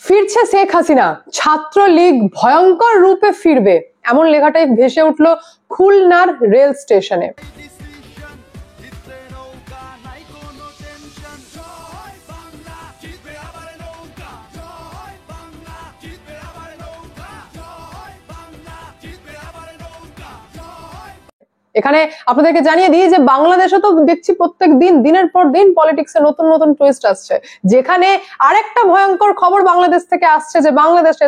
ফিরছে শেখ হাসিনা, ছাত্রলীগ ভয়ঙ্কর রূপে ফিরবে, এমন লেখাটাই ভেসে উঠল খুলনার রেল স্টেশনে। এখানে আপনাদেরকে জানিয়ে দিই যে বাংলাদেশে তো দেখছি প্রত্যেক দিন দিনের পর দিন পলিটিক্সে নতুন নতুন টুইস্ট আসছে, যেখানে আরেকটা ভয়ঙ্কর খবর বাংলাদেশ থেকে আসছে যে বাংলাদেশে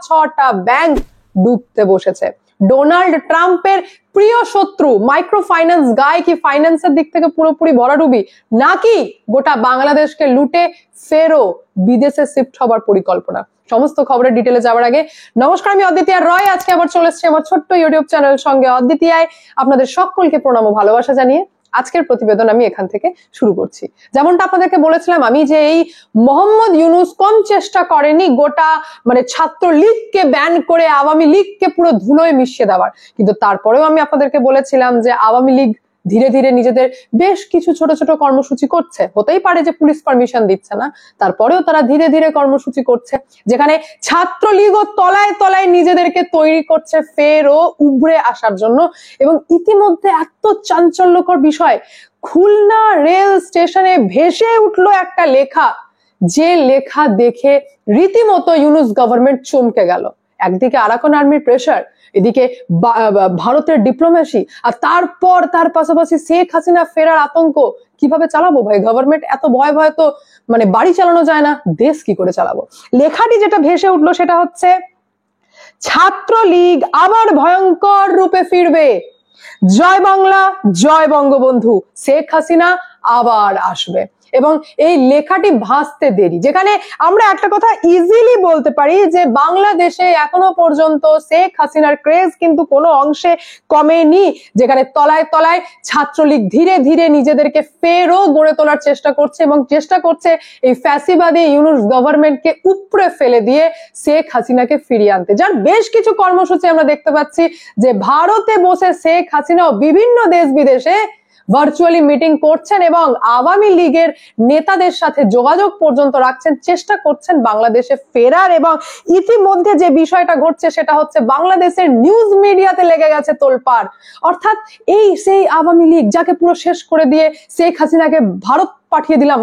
ছটা ব্যাংক ডুবতে বসেছে। ডোনাল্ড ট্রাম্পের প্রিয় শত্রু মাইক্রো ফাইন্যান্স গায় কি ফাইন্যান্সের দিক থেকে পুরোপুরি ভরাডুবি, নাকি গোটা বাংলাদেশকে লুটে ফেরো বিদেশে শিফট হবার পরিকল্পনা? সমস্ত খবরের ডিটেলে যাওয়ার আগে নমস্কার, আমি অদ্বিতীয়া রয়। আজকে আবার চলে এসেছি আমার ছোট্ট ইউটিউব চ্যানেল সঙ্গে অদ্বিতীয়ায়। আপনাদের সকলকে প্রণাম ও ভালোবাসা জানিয়ে আজকের প্রতিবেদন আমি এখান থেকে শুরু করছি। যেমনটা আপনাদেরকে বলেছিলাম আমি যে এই মোহাম্মদ ইউনুস কম চেষ্টা করেনি গোটা ছাত্রলীগকে ব্যান করে আওয়ামী লীগকে পুরো ধুলোয় মিশিয়ে দেওয়ার, কিন্তু তারপরেও আমি আপনাদেরকে বলেছিলাম যে আওয়ামী লীগ ধীরে ধীরে নিজেদের বেশ কিছু ছোট ছোট কর্মসূচি করছে। হতেই পারে যে পুলিশ পারমিশন দিচ্ছে না, তারপরেও তারা ধীরে ধীরে কর্মসূচি করছে, যেখানে ছাত্রলীগও তলায় তলায় নিজেদেরকে তৈরি করছে ফেরও উভরে আসার জন্য। এবং ইতিমধ্যে এত চাঞ্চল্যকর বিষয়, খুলনা রেল স্টেশনে ভেসে উঠলো একটা লেখা, যে লেখা দেখে রীতিমতো ইউনুস গভর্নমেন্ট চমকে গেল। একদিকে আরাকান আর্মির প্রেসার, এদিকে ভারতের ডিপ্লোমেসি, আর তারপর তার পাশাপাশি শেখ হাসিনা ফেরার আতঙ্ক। কিভাবে চালাবো ভাই গভর্নমেন্ট? এত ভয় ভয় তো বাড়ি চালানো যায় না, দেশ কি করে চালাবো? লেখাটি যেটা ভেসে উঠলো সেটা হচ্ছে ছাত্রলীগ আবার ভয়ঙ্কর রূপে ফিরবে, জয় বাংলা জয় বঙ্গবন্ধু, শেখ হাসিনা আবার আসবে। এবং এই লেখাটি ভাসতে দেরি, যেখানে আমরা একটা কথা ইজিলি বলতে পারি যে বাংলাদেশে এখনো পর্যন্ত শেখ হাসিনার ক্রেজ কিন্তু কোনো অংশে কমেনি, যেখানে তলায় তলায় ছাত্রলীগ ধীরে ধীরে নিজেদেরকে ফেরও গড়ে তোলার চেষ্টা করছে এবং চেষ্টা করছে এই ফ্যাসিবাদী ইউনুস গভর্নমেন্টকে উপড়ে ফেলে দিয়ে শেখ হাসিনাকে ফিরিয়ে আনতে। যার বেশ কিছু কর্মসূচি আমরা দেখতে পাচ্ছি যে ভারতে বসে শেখ হাসিনাও বিভিন্ন দেশ বিদেশে ভার্চুয়ালি মিটিং করছেন এবং আওয়ামী লীগের নেতাদের সাথে যোগাযোগ পর্যন্ত রাখছেন, চেষ্টা করছেন বাংলাদেশে ফেরার। এবং ইতিমধ্যে যে বিষয়টা ঘটছে সেটা হচ্ছে বাংলাদেশের নিউজ মিডিয়াতে লেগে গেছে তোলপাড়, অর্থাৎ এই সেই আওয়ামী লীগ যাকে পুরো শেষ করে দিয়ে শেখ হাসিনাকে ভারত পাঠিয়ে দিলাম,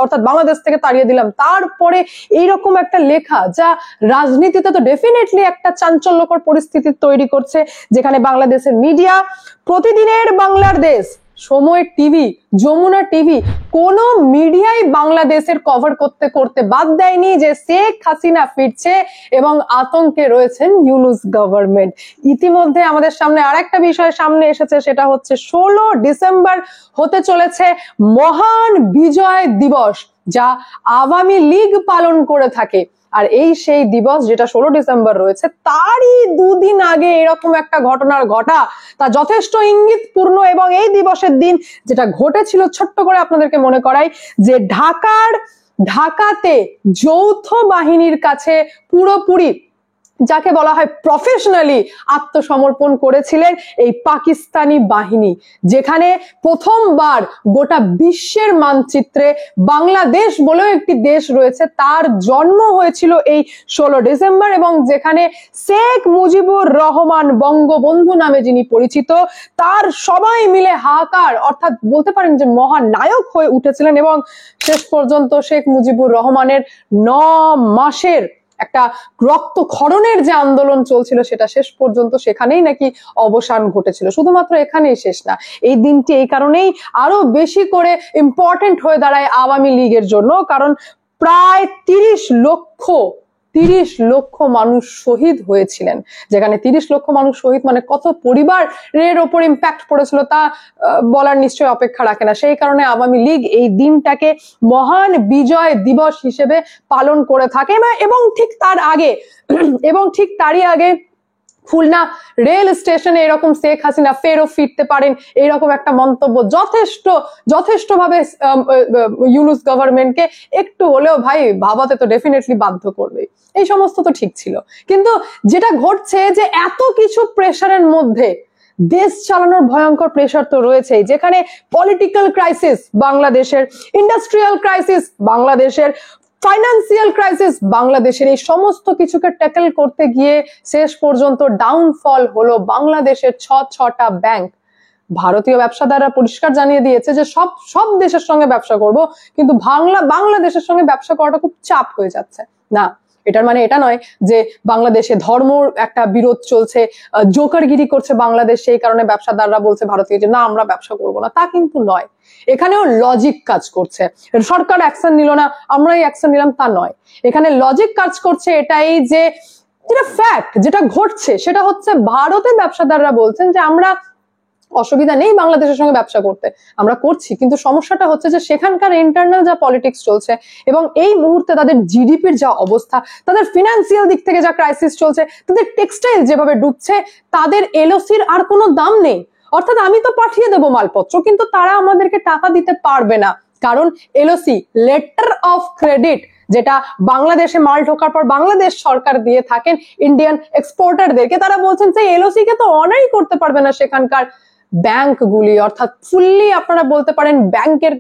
অর্থাৎ বাংলাদেশ থেকে তাড়িয়ে দিলাম, তারপরে এইরকম একটা লেখা যা রাজনীতিতে তো ডেফিনেটলি একটা চাঞ্চল্যকর পরিস্থিতি তৈরি করছে, যেখানে বাংলাদেশের মিডিয়া, প্রতিদিনের বাংলার দেশ, সময় টিভি, যমুনা টিভি, কোন মিডিয়াই বাংলাদেশের কভার করতে করতে বাদ দেয়নি যে শেখ হাসিনা ফিরছে এবং আতঙ্কে রয়েছেন ইউনুস গভর্নমেন্ট। ইতিমধ্যে আমাদের সামনে আরেকটা বিষয় সামনে এসেছে, সেটা হচ্ছে 16 ডিসেম্বর হতে চলেছে মহান বিজয় দিবস, যা আওয়ামী লীগ পালন করে থাকে। আর এই সেই দিবস যেটা 16 ডিসেম্বর রয়েছে, তারই দুদিন আগে এরকম একটা ঘটনার ঘটা তা যথেষ্ট ইঙ্গিতপূর্ণ। এবং এই দিবসের দিন যেটা ঘটেছিল, ছোট্ট করে আপনাদেরকে মনে করাই যে ঢাকাতে যৌথ বাহিনীর কাছে পুরোপুরি যাকে বলা হয় প্রফেশনালি আত্মসমর্পণ করেছিলেন এই পাকিস্তানি বাহিনী, যেখানে প্রথমবার গোটা বিশ্বের মানচিত্রে বাংলাদেশ বলেও একটি দেশ রয়েছে, তার জন্ম হয়েছিল এই 16 ডিসেম্বর। এবং যেখানে শেখ মুজিবুর রহমান বঙ্গবন্ধু নামে যিনি পরিচিত, তার সবাই মিলে হাহাকার, অর্থাৎ বলতে পারেন যে মহানায়ক হয়ে উঠেছিলেন। এবং শেষ পর্যন্ত শেখ মুজিবুর রহমানের 9 মাসের একটা রক্তক্ষরণের যে আন্দোলন চলছিল, সেটা শেষ পর্যন্ত সেখানেই নাকি অবসান ঘটেছিল। শুধুমাত্র এখানেই শেষ না, এই দিনটি এই কারণেই আরো বেশি করে ইম্পর্টেন্ট হয়ে দাঁড়ায় আওয়ামী লীগের জন্য, কারণ প্রায় 30 লক্ষ মানুষ শহীদ হয়েছিলেন। যেখানে 30 লক্ষ মানুষ শহীদ মানে কত পরিবারের ওপর ইম্প্যাক্ট পড়েছিল তা বলার নিশ্চয় অপেক্ষা রাখে না। সেই কারণে আওয়ামী লীগ এই দিনটাকে মহান বিজয় দিবস হিসেবে পালন করে থাকে। এবং ঠিক তারই আগে খুলনা রেল স্টেশনে এরকম শেখ হাসিনা ফেরও ফিরতে পারেন এরকম একটা মন্তব্য যথেষ্ট ভাবে ইউনুস গভর্নমেন্টকে একটু হলেও ভাই ভাবাতে তো ডেফিনেটলি বাধ্য করবে। এই সমস্ত তো ঠিক ছিল, কিন্তু যেটা ঘটছে যে এত কিছু প্রেসারের মধ্যে দেশ চালানোর ভয়ঙ্কর প্রেসার তো রয়েছেই, যেখানে পলিটিক্যাল ক্রাইসিস বাংলাদেশের, ইন্ডাস্ট্রিয়াল ক্রাইসিস বাংলাদেশের, ফাইন্যান্সিয়াল ক্রাইসিস, বাংলাদেশের এই সমস্ত কিছুকে ট্যাকেল করতে গিয়ে শেষ পর্যন্ত ডাউনফল হলো বাংলাদেশের ছটা ব্যাংক। ভারতীয় ব্যবসাদাররা পরিষ্কার জানিয়ে দিয়েছে যে সব দেশের সঙ্গে ব্যবসা করব, কিন্তু বাংলাদেশের সঙ্গে ব্যবসা করাটা খুব চাপ হয়ে যাচ্ছে। না, এটার মানে এটা নয় যে বাংলাদেশে ধর্মর একটা বিরোধ চলছে, জোকারগিরি করছে বাংলাদেশ, সেই কারণে ব্যবসাদাররা বলছে ভারতীয় যে না আমরা ব্যবসা করব না, তা কিন্তু নয়। এখানেও লজিক কাজ করছে। সরকার অ্যাকশন নিল না, আমরাই অ্যাকশন নিলাম, তা নয়। এখানে লজিক কাজ করছে এটাই যে যেটা ফ্যাক্ট, যেটা ঘটছে সেটা হচ্ছে ভারতের ব্যবসাদাররা বলছেন যে আমরা অসুবিধা নেই বাংলাদেশের সঙ্গে ব্যবসা করতে, আমরা করছি, কিন্তু সমস্যাটা হচ্ছে যে সেখানকার ইন্টারনাল যা পলিটিক্স চলছে এবং এই মুহূর্তে তাদের জিডিপির যা অবস্থা, তাদের ফিনান্সিয়াল দিক থেকে যা ক্রাইসিস চলছে, তাদের টেক্সটাইল যেভাবে ডুবছে, তাদের এলওসির আর কোনো দাম নেই। অর্থাৎ আমি তো পাঠিয়ে দেবো মালপত্র, কিন্তু তারা আমাদেরকে টাকা দিতে পারবে না, কারণ এলওসি, লেটার অফ ক্রেডিট, যেটা বাংলাদেশে মাল ঢোকার পর বাংলাদেশ সরকার দিয়ে থাকেন ইন্ডিয়ান এক্সপোর্টারদেরকে, তারা বলছেন যে এলওসি কে তো অনারই করতে পারবে না সেখানকার ব্যাংকগুলি। অর্থাৎ ফুললি আপনারা বলতে পারেন ব্যাংকের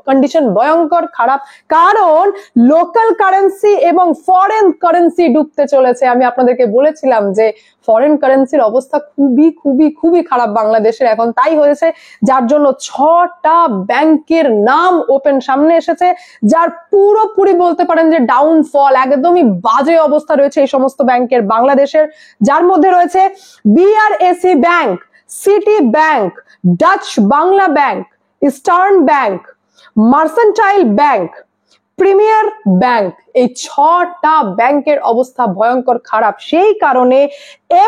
কন্ডিশন ভয়ঙ্কর খারাপ, কারণ লোকাল কারেন্সি এবং ফরেন কারেন্সি ডুবতে চলেছে। আমি আপনাদেরকে বলেছিলাম যে ফরেন কারেন্সির অবস্থা খুবই খুবই খুবই খারাপ বাংলাদেশের এখন, তাই হয়েছে যার জন্য 6টা ব্যাংকের নাম ওপেন সামনে এসেছে, যার পুরোপুরি বলতে পারেন যে ডাউনফল, একদমই বাজে অবস্থা রয়েছে এই সমস্ত ব্যাংকের বাংলাদেশের, যার মধ্যে রয়েছে BRAC Bank, City Bank, Dutch Bangla Bank, Eastern Bank, Mercantile Bank, Premier Bank. এই 6টা ব্যাংকের অবস্থা ভয়ঙ্কর খারাপ। সেই কারণে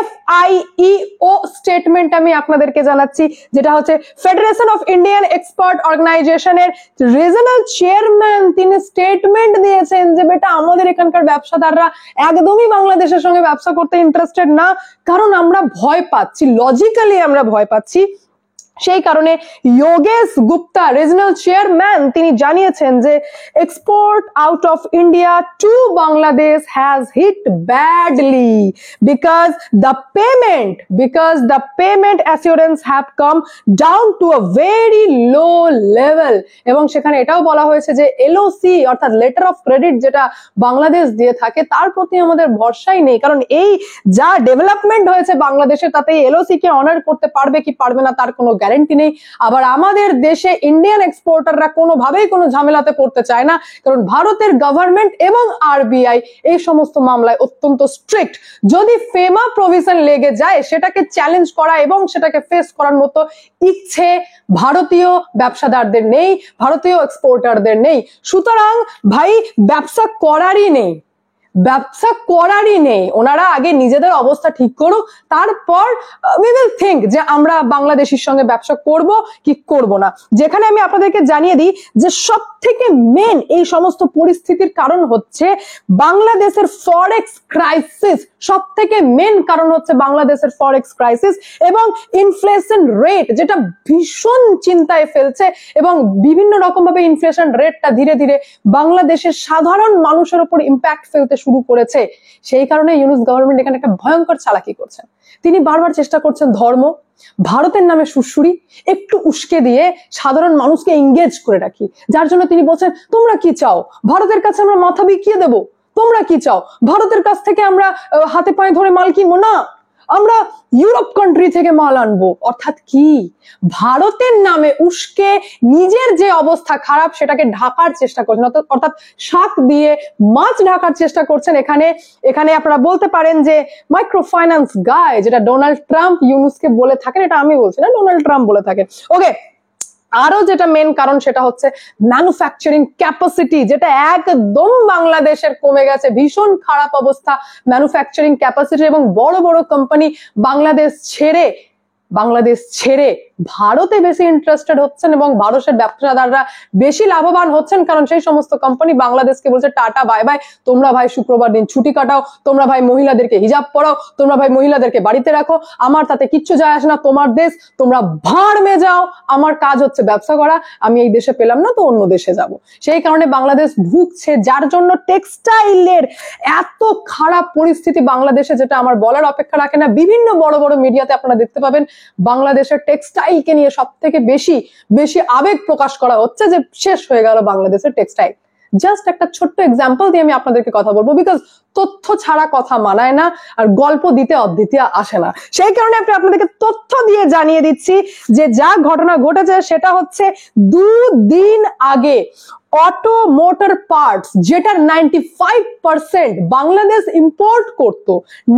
FIEO স্টেটমেন্ট আমি আপনাদেরকে জানাচ্ছি, যেটা হচ্ছে ফেডারেশন অফ ইন্ডিয়ান এক্সপার্ট অর্গানাইজেশনের রিজনাল চেয়ারম্যান, তিনি স্টেটমেন্ট দিয়েছেন যে বেটা আমাদের এখানকার ব্যবসাদাররা একদমই বাংলাদেশের সঙ্গে ব্যবসা করতে ইন্টারেস্টেড না, কারণ আমরা ভয় পাচ্ছি, লজিক্যালি আমরা ভয় পাচ্ছি। সেই কারণে যোগেশ গুপ্তা, রিজনাল চেয়ারম্যান, তিনি জানিয়েছেন যে export out of India to Bangladesh has hit badly because the payment assurance have come down to a very low level। এবং সেখানে এটাও বলা হয়েছে যে এলওসি অর্থাৎ লেটার অফ ক্রেডিট যেটা বাংলাদেশ দিয়ে থাকে তার প্রতি আমাদের ভরসাই নেই, কারণ এই যা ডেভেলপমেন্ট হয়েছে বাংলাদেশে তাতে এলওসি কে অনার করতে পারবে কি পারবে না তার কোনো গ্যারান্টি নেই। আবার আমাদের দেশে ইন্ডিয়ান এক্সপোর্টাররা কোনোভাবেই কোনো ঝামেলাতে পড়তে চায় না, কারণ ভারতের গভর্নমেন্ট এবং আরবিআই এই সমস্ত মামলায় অত্যন্ত স্ট্রিক্ট। যদি ফেমা প্রভিশন লেগে যায় সেটাকে চ্যালেঞ্জ করা এবং সেটাকে ফেস করার মতো ইচ্ছে ভারতীয় ব্যবসাদারদের নেই, ভারতীয় এক্সপোর্টারদের নেই। সুতরাং ভাই ব্যবসা করারই নেই, ব্যবসা করারই নেই। ওনারা আগে নিজেদের অবস্থা ঠিক করুক, তারপর we will think যে আমরা বাংলাদেশের সঙ্গে ব্যবসা করব কি করব না। যেখানে আমি আপনাদেরকে জানিয়ে দিই যে সব থেকে মেন এই সমস্ত পরিস্থিতির কারণ হচ্ছে বাংলাদেশের ফরেক্স ক্রাইসিস। সব থেকে মেন কারণ হচ্ছে বাংলাদেশের ফরেক্স ক্রাইসিস এবং ইনফ্লেশন রেট, যেটা ভীষণ চিন্তায় ফেলছে এবং বিভিন্ন রকম ভাবে ইনফ্লেশন রেটটা ধীরে ধীরে বাংলাদেশের সাধারণ মানুষের উপর ইম্প্যাক্ট ফেলতে শুরু করেছে। সেই কারণে ইউনূস গভর্নমেন্ট এখানে একটা ভয়ঙ্কর চালাকি করছেন। তিনি বারবার চেষ্টা করছেন ধর্ম, ভারতের নামে সুড়সুড়ি একটু উস্কে দিয়ে সাধারণ মানুষকে এঙ্গেজ করে রাখি, যার জন্য তিনি বলছেন তোমরা কি চাও, ভারতের কাছে আমরা মাথা বিকিয়ে দেবো, তোমরা কি চাও, ভারতের কাছ থেকে আমরা হাতে পায়ে ধরে মাল কিনবো না, আমরা ইউরোপ কান্ট্রি থেকে মাল আনবো। অর্থাৎ কি ভারতের নামে উস্কে নিজের যে অবস্থা খারাপ সেটাকে ঢাকার চেষ্টা করছেন, অর্থাৎ শাক দিয়ে মাছ ঢাকার চেষ্টা করছেন। এখানে আপনারা বলতে পারেন যে মাইক্রো ফাইন্যান্স গায়, যেটা ডোনাল্ড ট্রাম্প ইউনূসকে বলে থাকেন, এটা আমি বলছি না, ডোনাল্ড ট্রাম্প বলে থাকেন। ওকে, আরো যেটা মেন কারণ সেটা হচ্ছে ম্যানুফ্যাকচারিং ক্যাপাসিটি, যেটা একদম বাংলাদেশের কমে গেছে, ভীষণ খারাপ অবস্থা ম্যানুফ্যাকচারিং ক্যাপাসিটি, এবং বড় বড় কোম্পানি বাংলাদেশ ছেড়ে ভারতে বেশি ইন্টারেস্টেড হচ্ছেন এবং ভারতের ব্যবসাদাররা বেশি লাভবান হচ্ছেন, কারণ সেই সমস্ত কোম্পানি বাংলাদেশকে বলছে টাটা বাই বাই, তোমরা ভাই শুক্রবার দিন ছুটি কাটাও, তোমরা ভাই মহিলাদেরকে হিজাব পরাও, তোমরা ভাই মহিলাদেরকে বাড়িতে রাখো, আমার তাতে কিচ্ছু যায় আসে না, তোমার দেশ, তোমরা ভাড় মে যাও, আমার কাজ হচ্ছে ব্যবসা করা, আমি এই দেশে পেলাম না তো অন্য দেশে যাব। সেই কারণে বাংলাদেশ ভুগছে, যার জন্য টেক্সটাইলের এত খারাপ পরিস্থিতি বাংলাদেশে, যেটা আমার বলার অপেক্ষা রাখে না। বিভিন্ন বড় বড় মিডিয়াতে আপনারা দেখতে পাবেন বাংলাদেশের টেক্সটাইলকে নিয়ে সব থেকে বেশি আবেগ প্রকাশ করা হচ্ছে যে শেষ হয়ে গেল বাংলাদেশের টেক্সটাইল। জাস্ট একটা ছোট্ট এক্সাম্পল দিয়ে আমি আপনাদেরকে কথা বলবো, বিকজ তথ্য ছাড়া কথা মানায় না, আর গল্প দিতে অদ্বিতীয় আসে না। সেই কারণে আপনাদেরকে তথ্য দিয়ে জানিয়ে দিচ্ছি যে যা ঘটনা ঘটেছে সেটা হচ্ছে 2 দিন আগে অটো মোটর পার্টস, যেটার 95% বাংলাদেশ ইম্পোর্ট করতো,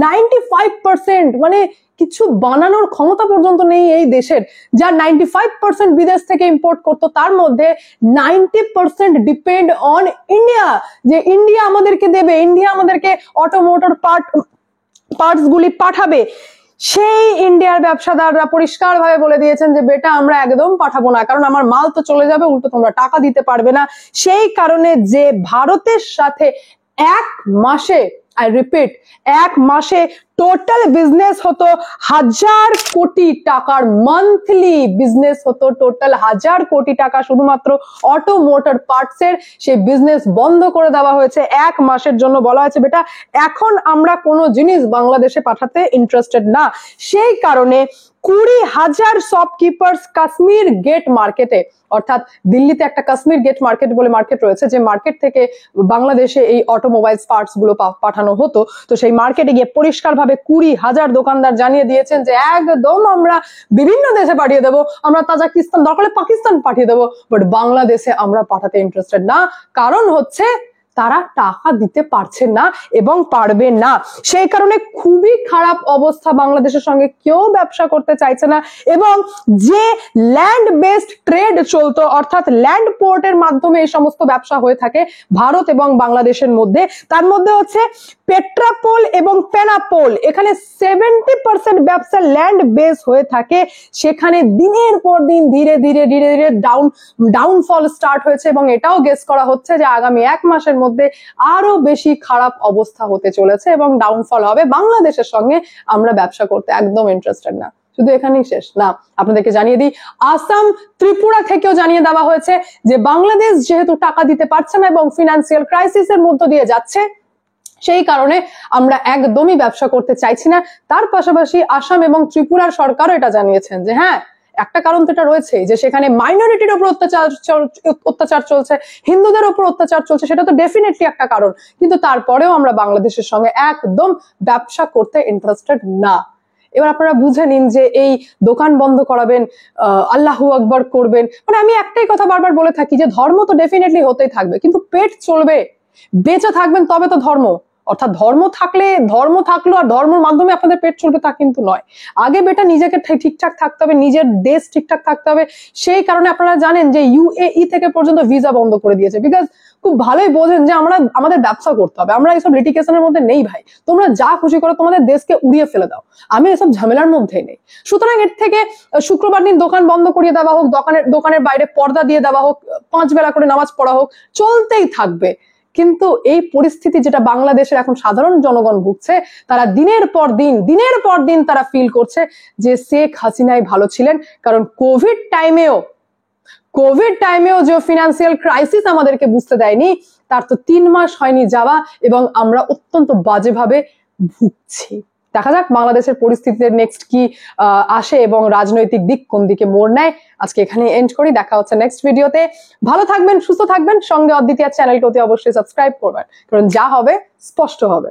95%, মানে কিছু বানানোর ক্ষমতা পর্যন্ত নেই এই দেশের, যা 95% বিদেশ থেকে ইম্পোর্ট করতো, তার মধ্যে 90% ডিপেন্ড অন ইন্ডিয়া, যে ইন্ডিয়া আমাদেরকে দেবে, ইন্ডিয়া আমাদেরকে অটো মোটর পার্টস গুলি পাঠাবে। সেই ইন্ডিয়ার ব্যবসাদাররা পরিষ্কার ভাবে বলে দিয়েছেন যে বেটা আমরা একদম পাঠাবো না, কারণ আমার মাল তো চলে যাবে, উল্টো তোমরা টাকা দিতে পারবে না। সেই কারণে যে ভারতের সাথে এক মাসে, আই রিপিট, এক মাসে টোটাল বিজনেস হতো 1000 কোটি টাকার, মান্থলি বিজনেস হতো টোটাল 1000 কোটি টাকা, শুধুমাত্র অটো মোটর পার্টস এর সেই বিজনেস বন্ধ করে দেওয়া হয়েছে এক মাসের জন্য। বলা হয়েছে বেটা এখন আমরা কোনো জিনিস বাংলাদেশে পাঠাতে ইন্টারেস্টেড না। সেই কারণে 20,000 শপকিপার্স কাশ্মীর গেট মার্কেটে, অর্থাৎ দিল্লিতে একটা কাশ্মীর গেট মার্কেট বলে মার্কেট রয়েছে, যে মার্কেট থেকে বাংলাদেশে এই অটোমোবাইলস পার্টস গুলো পাঠানো হতো। তো সেই মার্কেটে গিয়ে পরিষ্কারভাবে 20,000 দোকানদার জানিয়ে দিয়েছেন যে একদম আমরা বিভিন্ন দেশে পাঠিয়ে দেবো, আমরা তাজিকিস্তান, দরকার হলে পাকিস্তান পাঠিয়ে দেবো, বাট বাংলাদেশে আমরা পাঠাতে ইন্টারেস্টেড না। কারণ হচ্ছে তারা টাকা দিতে পারছে না এবং পারবে না। সেই কারণে খুবই খারাপ অবস্থা, বাংলাদেশের সঙ্গে কেউ ব্যবসা করতে চাইছে না। এবং যে ল্যান্ড বেসড ট্রেড চলতো, অর্থাৎ ল্যান্ড পোর্টের মাধ্যমে এই সমস্ত ব্যবসা হয়ে থাকে ভারত এবং বাংলাদেশের মধ্যে, তার মধ্যে হচ্ছে পেট্রাপোল এবং পেনাপোল, এখানে 70% ব্যবসা ল্যান্ড বেস হয়ে থাকে। সেখানে দিনের পর দিন ধীরে ধীরে ধীরে ধীরে ডাউনফল স্টার্ট হয়েছে, এবং এটাও গেস করা হচ্ছে যে আগামী এক মাসের মধ্যে আরো বেশি খারাপ অবস্থা হতে চলেছে এবং ডাউনফল হবে। বাংলাদেশের সঙ্গে আমরা ব্যবসা করতে একদম ইন্টারেস্টেড না। শুধু এখানেই শেষ না, আপনাদেরকে জানিয়ে দিই আসাম ত্রিপুরা থেকেও জানিয়ে দেওয়া হয়েছে যে বাংলাদেশ যেহেতু টাকা দিতে পারছে না এবং ফিনান্সিয়াল ক্রাইসিসের মধ্য দিয়ে যাচ্ছে, সেই কারণে আমরা একদমই ব্যবসা করতে চাইছি না। তার পাশাপাশি আসাম এবং ত্রিপুরার সরকারও এটা জানিয়েছেন যে হ্যাঁ, একটা কারণ তো এটা রয়েছে যে সেখানে মাইনরিটির উপর অত্যাচার চলছে, হিন্দুদের উপর অত্যাচার চলছে, সেটা তো ডেফিনেটলি একটা কারণ, কিন্তু তারপরেও আমরা বাংলাদেশের সঙ্গে একদম ব্যবসা করতে ইন্টারেস্টেড না। এবার আপনারা বুঝে নিন যে এই দোকান বন্ধ করাবেন, আল্লাহু আকবার করবেন, মানে আমি একটাই কথা বারবার বলে থাকি যে ধর্ম তো ডেফিনেটলি হতেই থাকবে, কিন্তু পেট চলবে, বেঁচে থাকবেন তবে তো ধর্ম। অর্থাৎ ধর্ম থাকলো আর ধর্মের মাধ্যমে আপনাদের পেট চলবে তা কিন্তু নয়। আগে বেটা নিজেকে ঠিকঠাক থাকতে হবে, নিজের দেশ ঠিকঠাক থাকতে হবে। সেই কারণে আপনারা জানেন যে UAE থেকে পর্যন্ত ভিসা বন্ধ করে দিয়েছে, বিকজ খুব ভালোই বোঝেন যে আমাদের ব্যবসা করতে হবে, আমরা এইসব লিটিগেশনের মধ্যে নেই ভাই। তোমরা যা খুশি করো, তোমাদের দেশকে উড়িয়ে ফেলে দাও, আমি এসব ঝামেলার মধ্যেই নেই। সুতরাং এর থেকে শুক্রবার দিন দোকান বন্ধ করিয়ে দেওয়া হোক, দোকানের বাইরে পর্দা দিয়ে দেওয়া হোক, 5 বেলা করে নামাজ পড়া হোক, চলতেই থাকবে। কিন্তু এই পরিস্থিতি যেটা বাংলাদেশের এখন সাধারণ জনগণ ভুগছে, তারা দিনের পর দিন তারা ফিল করছে যে শেখ হাসিনাই ভালো ছিলেন। কারণ কোভিড টাইমেও যে ফিনান্সিয়াল ক্রাইসিস আমাদেরকে বুঝতে দেয়নি, তার তো 3 মাস হয়নি যাওয়া, এবং আমরা অত্যন্ত বাজেভাবে ভুগছি। দেখা যাক বাংলাদেশের পরিস্থিতিতে নেক্সট কি আসে এবং রাজনৈতিক দিক কোন দিকে মোড় নেয়। আজকে এখানে এন্ড করি, দেখা হচ্ছে নেক্সট ভিডিওতে। ভালো থাকবেন, সুস্থ থাকবেন, সঙ্গে অদ্বিতীয় চ্যানেলকে অতি অবশ্যই সাবস্ক্রাইব করবেন, কারণ যা হবে স্পষ্ট হবে।